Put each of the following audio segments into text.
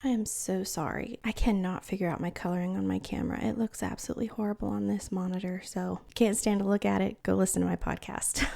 I am so sorry. I cannot figure out my coloring on my camera. It looks absolutely horrible on this monitor, so can't stand to look at it. Go listen to my podcast.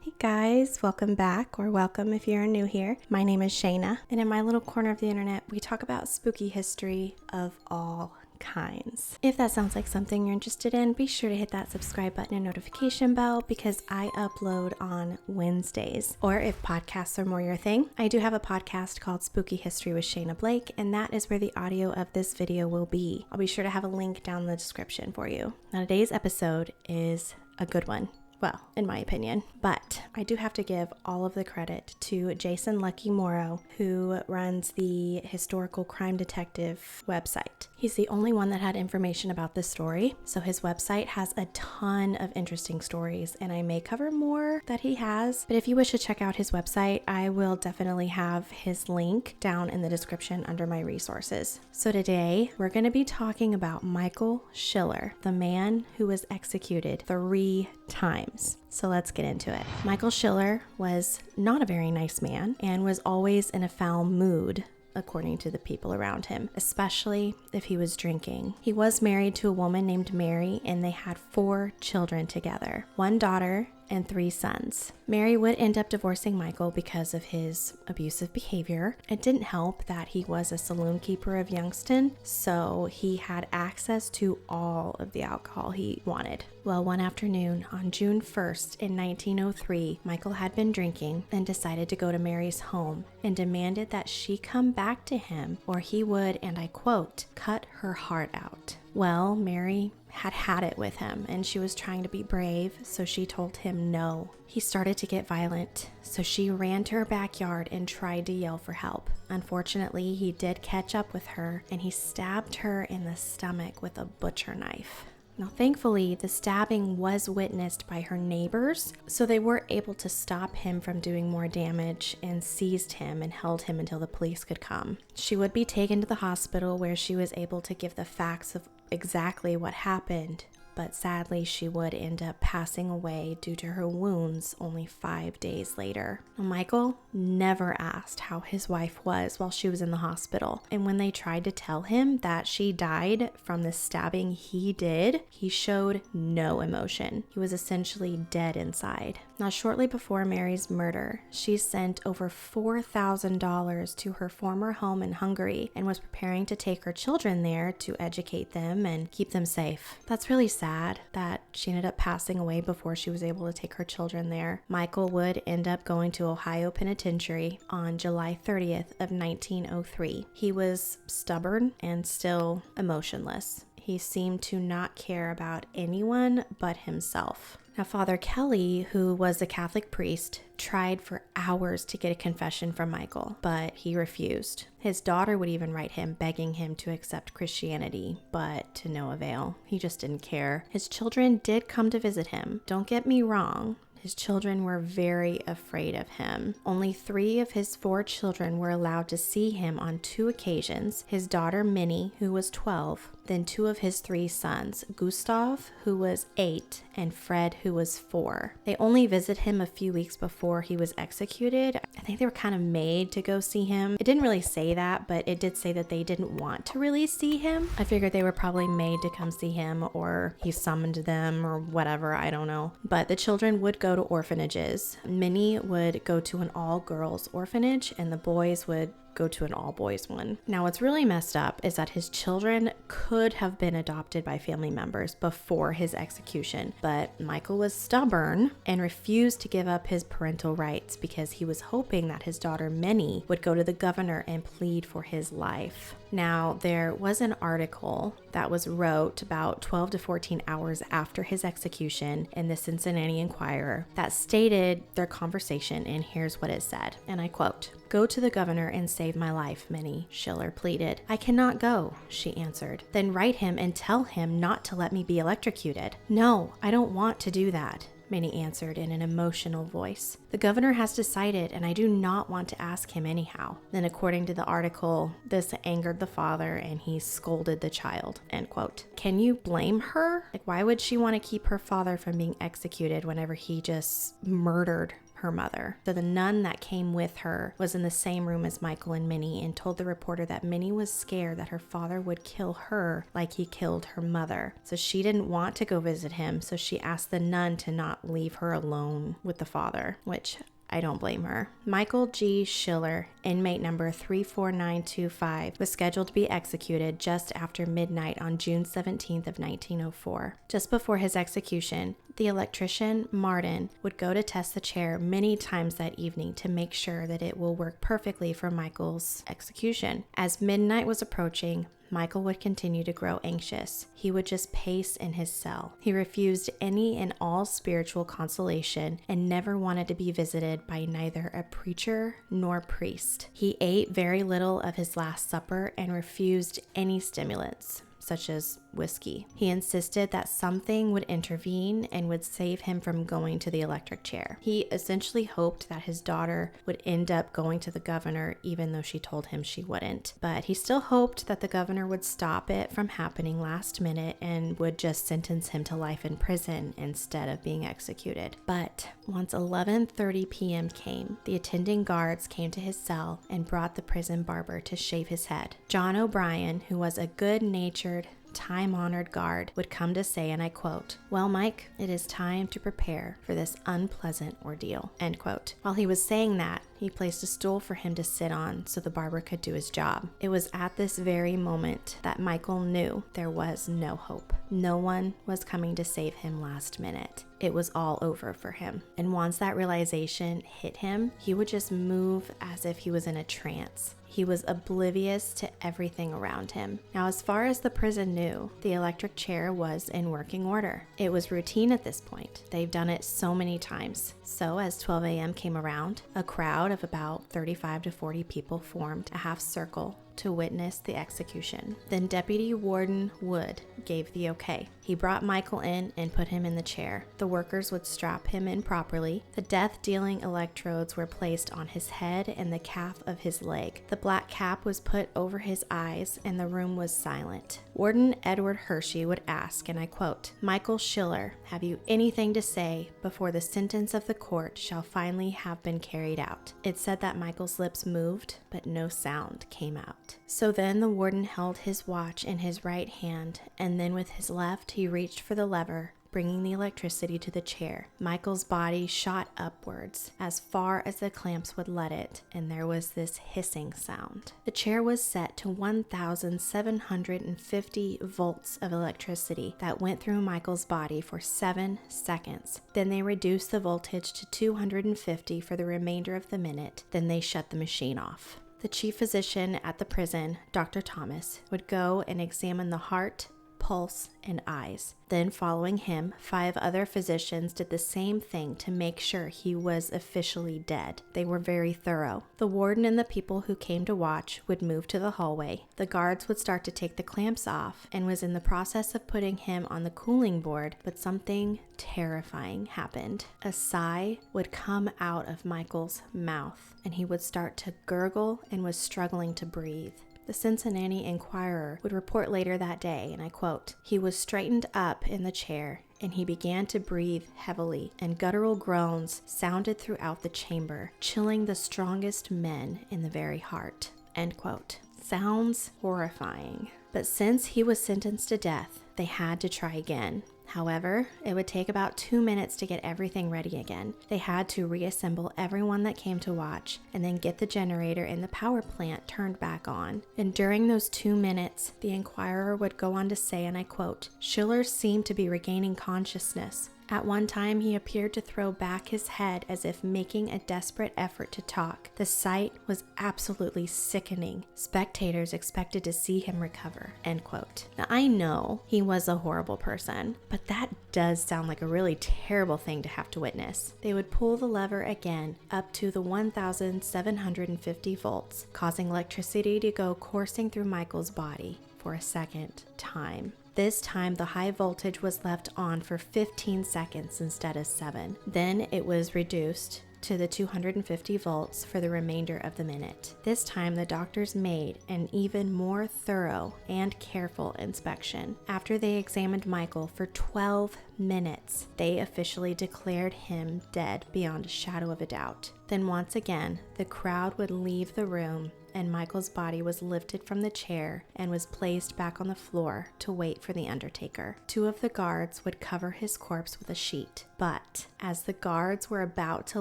Hey guys, welcome back, or welcome if you're new here. My name is Shayna, and in my little corner of the internet, we talk about spooky history of all kinds. If that sounds like something you're interested in, be sure to hit that subscribe button and notification bell because I upload on Wednesdays. Or if podcasts are more your thing, I do have a podcast called Spooky History with Shayna Blake, and that is where the audio of this video will be. I'll be sure to have a link down in the description for you. Now, today's episode is a good one. Well, in my opinion, but I do have to give all of the credit to Jason Lucky Morrow, who runs the Historical Crime Detective website. He's the only one that had information about this story, so his website has a ton of interesting stories, and I may cover more that he has, but if you wish to check out his website, I will definitely have his link down in the description under my resources. So today, we're going to be talking about Michael Schiller, the man who was executed 3 times. So let's get into it. Michael Schiller was not a very nice man and was always in a foul mood, according to the people around him, especially if he was drinking. He was married to a woman named Mary, and they had 4 children together, 1 daughter and 3 sons. Mary would end up divorcing Michael because of his abusive behavior. It didn't help that he was a saloon keeper of Youngstown, so he had access to all of the alcohol he wanted. Well, one afternoon on June 1st in 1903, Michael had been drinking and decided to go to Mary's home and demanded that she come back to him or he would, and I quote, cut her heart out. Well, Mary had it with him, and she was trying to be brave, so she told him no. He started to get violent, so she ran to her backyard and tried to yell for help. Unfortunately, he did catch up with her, and he stabbed her in the stomach with a butcher knife. Now, thankfully, the stabbing was witnessed by her neighbors, so they were able to stop him from doing more damage and seized him and held him until the police could come. She would be taken to the hospital where she was able to give the facts of exactly what happened, but sadly she would end up passing away due to her wounds only 5 days later. Now, Michael never asked how his wife was while she was in the hospital, and when they tried to tell him that she died from the stabbing he did, he showed no emotion. He was essentially dead inside. Now, shortly before Mary's murder, she sent over $4,000 to her former home in Hungary and was preparing to take her children there to educate them and keep them safe. That's really sad that she ended up passing away before she was able to take her children there. Michael would end up going to Ohio Penitentiary on July 30th of 1903. He was stubborn and still emotionless. He seemed to not care about anyone but himself. Now, Father Kelly, who was a Catholic priest, tried for hours to get a confession from Michael, but he refused. His daughter would even write him begging him to accept Christianity, but to no avail. He just didn't care. His children did come to visit him. Don't get me wrong. His children were very afraid of him. Only 3 of his 4 children were allowed to see him on 2 occasions. His daughter Minnie, who was 12, then 2 of his 3 sons, Gustav, who was 8, and Fred, who was 4. They only visited him a few weeks before he was executed. I think they were kind of made to go see him. It didn't really say that, but it did say that they didn't want to really see him. I figured they were probably made to come see him, or he summoned them or whatever, I don't know. But the children would go to orphanages. Minnie would go to an all-girls orphanage, and the boys would go to an all-boys one. Now, what's really messed up is that his children could have been adopted by family members before his execution, but Michael was stubborn and refused to give up his parental rights because he was hoping that his daughter Minnie would go to the governor and plead for his life. Now, there was an article that was wrote about 12 to 14 hours after his execution in the Cincinnati Enquirer that stated their conversation, and here's what it said, and I quote, "Go to the governor and save my life, Minnie," Schiller pleaded. "I cannot go," she answered. "Then write him and tell him not to let me be electrocuted." "No, I don't want to do that," Minnie answered in an emotional voice. "The governor has decided, and I do not want to ask him anyhow." Then, according to the article, this angered the father and he scolded the child, end quote. Can you blame her? Like, why would she want to keep her father from being executed whenever he just murdered her mother. So the nun that came with her was in the same room as Michael and Minnie and told the reporter that Minnie was scared that her father would kill her like he killed her mother. So she didn't want to go visit him, so she asked the nun to not leave her alone with the father, which I don't blame her. Michael G Schiller, inmate number 34925, was scheduled to be executed just after midnight on June 17th of 1904. Just before his execution, the electrician, Martin, would go to test the chair many times that evening to make sure that it will work perfectly for Michael's execution. As midnight was approaching, Michael would continue to grow anxious. He would just pace in his cell. He refused any and all spiritual consolation and never wanted to be visited by neither a preacher nor priest. He ate very little of his last supper and refused any stimulants, such as whiskey. He insisted that something would intervene and would save him from going to the electric chair. He essentially hoped that his daughter would end up going to the governor, even though she told him she wouldn't. But he still hoped that the governor would stop it from happening last minute and would just sentence him to life in prison instead of being executed. But once 11:30 p.m. came, the attending guards came to his cell and brought the prison barber to shave his head. John O'Brien, who was a good-natured, time-honored guard, would come to say, and I quote, "Well, Mike, it is time to prepare for this unpleasant ordeal," end quote. While he was saying that, he placed a stool for him to sit on so the barber could do his job. It was at this very moment that Michael knew there was no hope. No one was coming to save him last minute. It was all over for him. And once that realization hit him, he would just move as if he was in a trance. He was oblivious to everything around him. Now, as far as the prison knew, the electric chair was in working order. It was routine at this point. They've done it so many times. So as 12 a.m. came around, a crowd of about 35 to 40 people formed a half circle to witness the execution. Then Deputy Warden Wood gave the okay. He brought Michael in and put him in the chair. The workers would strap him in properly. The death-dealing electrodes were placed on his head and the calf of his leg. The black cap was put over his eyes and the room was silent. Warden Edward Hershey would ask, and I quote, "Michael Schiller, have you anything to say before the sentence of the court shall finally have been carried out?" It said that Michael's lips moved, but no sound came out. So then the warden held his watch in his right hand, and then with his left he reached for the lever, bringing the electricity to the chair. Michael's body shot upwards as far as the clamps would let it, and there was this hissing sound. The chair was set to 1,750 volts of electricity that went through Michael's body for 7 seconds. Then they reduced the voltage to 250 for the remainder of the minute. Then they shut the machine off. The chief physician at the prison, Dr. Thomas, would go and examine the heart, pulse, and eyes. Then following him, 5 other physicians did the same thing to make sure he was officially dead. They were very thorough. The warden and the people who came to watch would move to the hallway. The guards would start to take the clamps off and was in the process of putting him on the cooling board, but something terrifying happened. A sigh would come out of Michael's mouth, and he would start to gurgle and was struggling to breathe. The Cincinnati Enquirer would report later that day, and I quote, "He was straightened up in the chair, and he began to breathe heavily, and guttural groans sounded throughout the chamber, chilling the strongest men in the very heart," end quote. Sounds horrifying. But since he was sentenced to death, they had to try again. However, it would take about 2 minutes to get everything ready again. They had to reassemble everyone that came to watch and then get the generator in the power plant turned back on. And during those 2 minutes, the Enquirer would go on to say, and I quote, "Schiller seemed to be regaining consciousness. At one time, he appeared to throw back his head as if making a desperate effort to talk. The sight was absolutely sickening. Spectators expected to see him recover," end quote. Now, I know he was a horrible person, but that does sound like a really terrible thing to have to witness. They would pull the lever again up to the 1,750 volts, causing electricity to go coursing through Michael's body for a second time. This time, the high voltage was left on for 15 seconds instead of 7. Then it was reduced to the 250 volts for the remainder of the minute. This time, the doctors made an even more thorough and careful inspection. After they examined Michael for 12 minutes, they officially declared him dead beyond a shadow of a doubt. Then once again, the crowd would leave the room and Michael's body was lifted from the chair and was placed back on the floor to wait for the undertaker. 2 of the guards would cover his corpse with a sheet, but as the guards were about to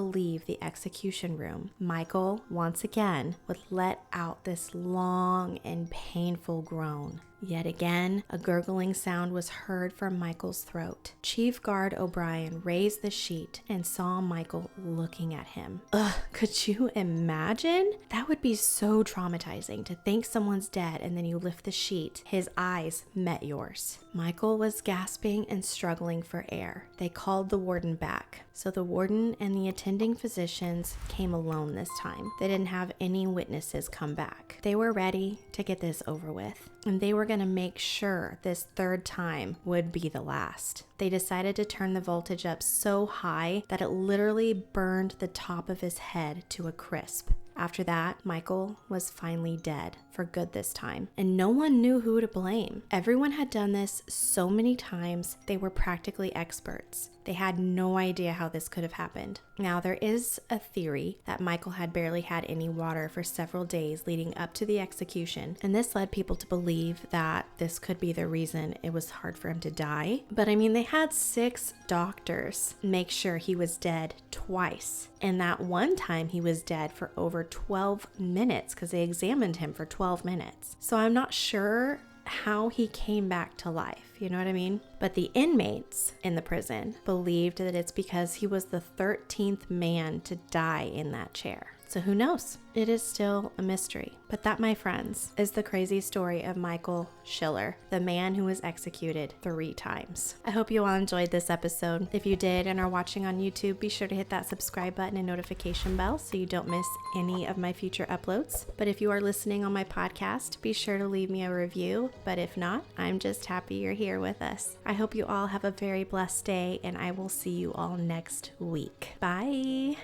leave the execution room, Michael once again would let out this long and painful groan. Yet again, a gurgling sound was heard from Michael's throat. Chief Guard O'Brien raised the sheet and saw Michael looking at him. Ugh, could you imagine? That would be so traumatizing to think someone's dead and then you lift the sheet. His eyes met yours. Michael was gasping and struggling for air. They called the warden back. So the warden and the attending physicians came alone this time. They didn't have any witnesses come back. They were ready to get this over with, and they were going to make sure this 3rd time would be the last. They decided to turn the voltage up so high that it literally burned the top of his head to a crisp. After that, Michael was finally dead for good this time, and no one knew who to blame. Everyone had done this so many times, they were practically experts. They had no idea how this could have happened. Now, there is a theory that Michael had barely had any water for several days leading up to the execution, and this led people to believe that this could be the reason it was hard for him to die. But I mean, they had 6 doctors make sure he was dead twice, and that one time he was dead for over 12 minutes because they examined him for 12 minutes. So I'm not sure how he came back to life, you know what I mean? But the inmates in the prison believed that it's because he was the 13th man to die in that chair. So who knows? It is still a mystery. But that, my friends, is the crazy story of Michael Schiller, the man who was executed 3 times. I hope you all enjoyed this episode. If you did and are watching on YouTube, be sure to hit that subscribe button and notification bell so you don't miss any of my future uploads. But if you are listening on my podcast, be sure to leave me a review. But if not, I'm just happy you're here with us. I hope you all have a very blessed day, and I will see you all next week. Bye.